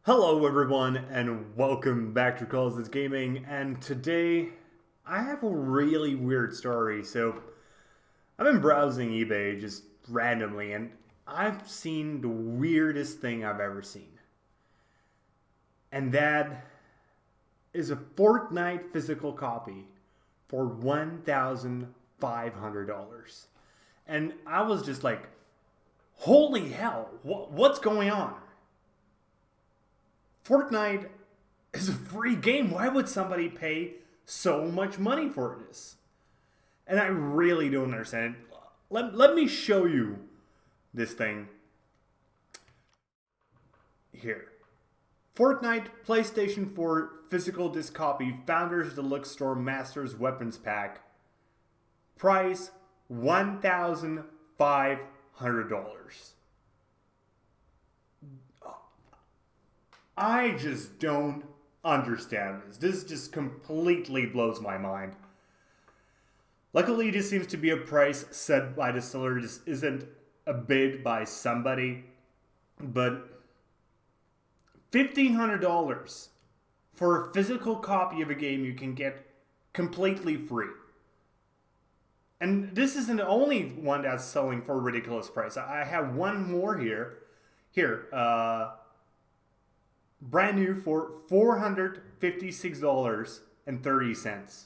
Hello everyone and welcome back to Calls This Gaming, and today I have a really weird story. So I've been browsing eBay just randomly and I've seen the weirdest thing I've ever seen. And that is a Fortnite physical copy for $1,500. And I was just like, holy hell, what's going on? Fortnite is a free game. Why would somebody pay so much money for this? And I really don't understand. Let me show you this thing here. Fortnite PlayStation 4 physical disc copy Founders Deluxe Store Masters Weapons Pack. Price $1,500. I just don't understand this. This just completely blows my mind. Luckily, this seems to be a price set by the seller. This isn't a bid by somebody. But $1,500 for a physical copy of a game you can get completely free. And this isn't the only one that's selling for a ridiculous price. I have one more here. Brand new for $456.30.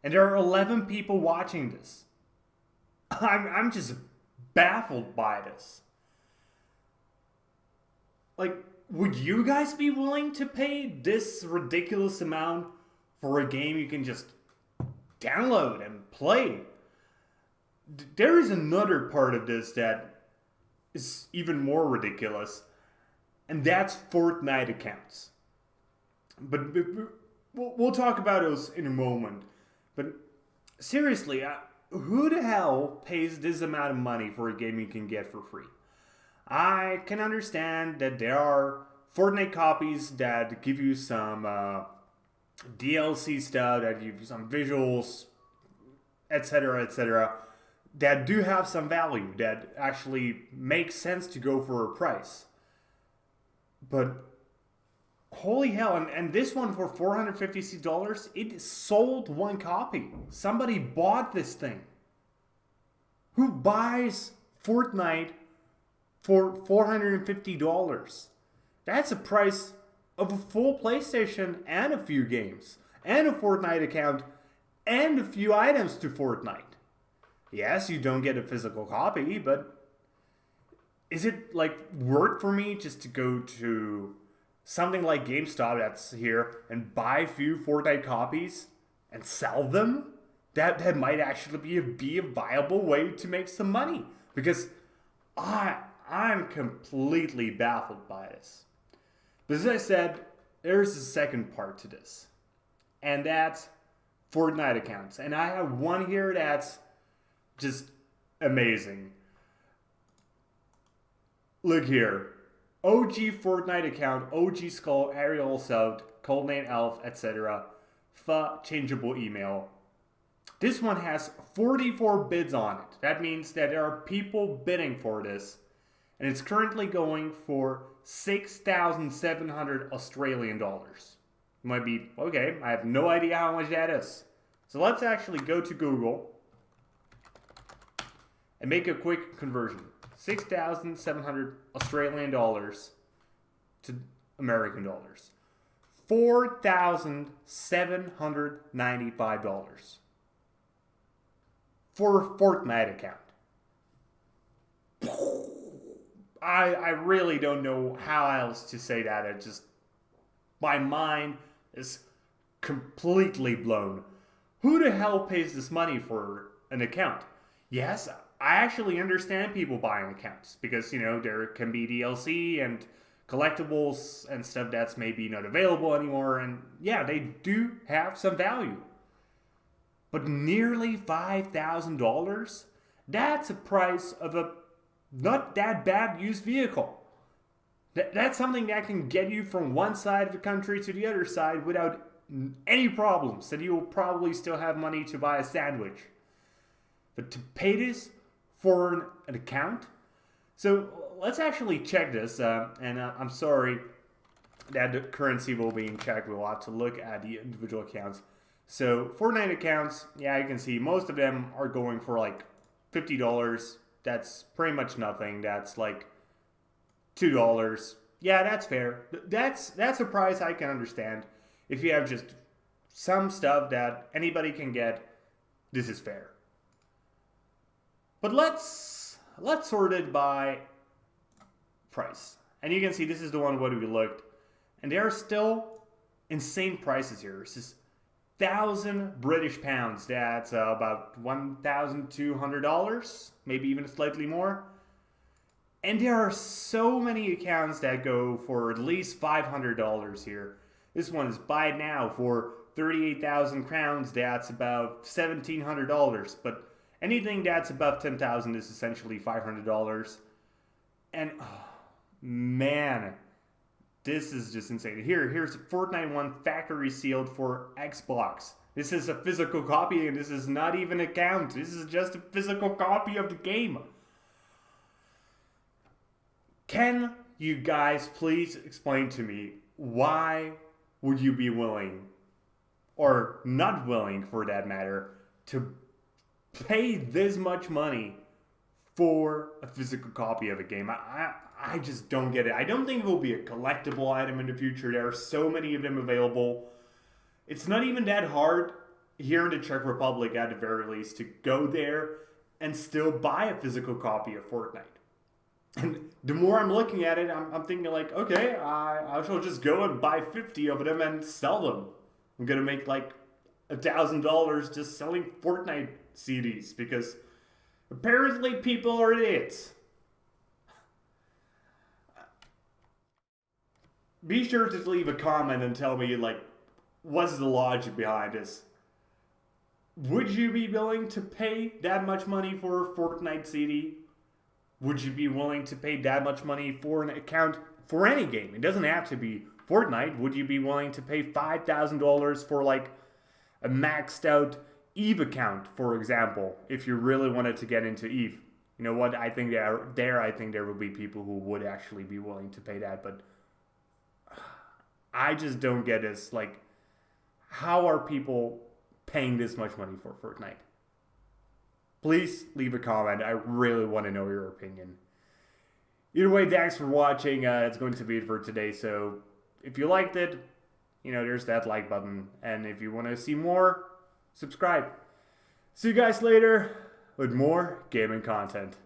And there are 11 people watching this. I'm just baffled by this. Like, would you guys be willing to pay this ridiculous amount for a game you can just download and play? There is another part of this that is even more ridiculous. And that's Fortnite accounts. But we'll talk about those in a moment. But seriously, who the hell pays this amount of money for a game you can get for free? I can understand that there are Fortnite copies that give you some DLC stuff, that give you some visuals, etc., that do have some value, that actually makes sense to go for a price. But holy hell, and this one for $456, it sold one copy. Somebody bought this thing. Who buys Fortnite for $450? That's the price of a full PlayStation and a few games, and a Fortnite account, and a few items to Fortnite. Yes, you don't get a physical copy, but is it like worth for me just to go to something like GameStop that's here and buy a few Fortnite copies and sell them? That might actually be a viable way to make some money, because I'm completely baffled by this. But as I said, there's a second part to this, and that's Fortnite accounts. And I have one here that's just amazing. Look here. OG Fortnite account, OG Skull, Ariel South, Codename Elf, etc. Changeable email. This one has 44 bids on it. That means that there are people bidding for this. And it's currently going for 6,700 Australian dollars. You might be, okay, I have no idea how much that is. So let's actually go to Google and make a quick conversion. 6,700 Australian dollars to American dollars. $4,795 for a Fortnite account. I really don't know how else to say that. It just, my mind is completely blown. Who the hell pays this money for an account? Yes, I actually understand people buying accounts because, you know, there can be DLC and collectibles and stuff that's maybe not available anymore. And yeah, they do have some value. But nearly $5,000? That's a price of a not that bad used vehicle. That's something that can get you from one side of the country to the other side without any problems. And you'll probably still have money to buy a sandwich. But to pay this for an account? So let's actually check this. And I'm sorry, that currency will be in check, we'll have to look at the individual accounts. So Fortnite accounts, yeah, you can see most of them are going for like $50. That's pretty much nothing. That's like $2. Yeah, that's fair. That's a price I can understand. If you have just some stuff that anybody can get, this is fair. But let's sort it by price. And you can see this is the one where we looked. And there are still insane prices here. This is 1,000 British pounds. That's about $1,200, maybe even slightly more. And there are so many accounts that go for at least $500 here. This one is buy now for 38,000 crowns. That's about $1,700. But anything that's above 10,000 is essentially $500. And oh, man, this is just insane. Here's Fortnite 1 factory sealed for Xbox. This is a physical copy, and this is not even a count. This is just a physical copy of the game. Can you guys please explain to me why would you be willing, or not willing for that matter, to pay this much money for a physical copy of a game? I just don't get it. I don't think it will be a collectible item in the future. There are so many of them available. It's not even that hard here in the Czech Republic, at the very least, to go there and still buy a physical copy of Fortnite. And the more I'm looking at it, I'm thinking like, okay, I shall just go and buy 50 of them and sell them. I'm going to make like $1,000 just selling Fortnite CDs, because apparently people are idiots. Be sure to leave a comment and tell me, like, what's the logic behind this? Would you be willing to pay that much money for a Fortnite CD? Would you be willing to pay that much money for an account for any game? It doesn't have to be Fortnite. Would you be willing to pay $5,000 for like a maxed out Eve account, for example, if you really wanted to get into Eve? You know what? I think I think there will be people who would actually be willing to pay that, but I just don't get this. Like, how are people paying this much money for Fortnite? Please leave a comment. I really want to know your opinion. Either way, thanks for watching. It's going to be it for today. So if you liked it, you know, there's that like button. And if you want to see more, subscribe. See you guys later with more gaming content.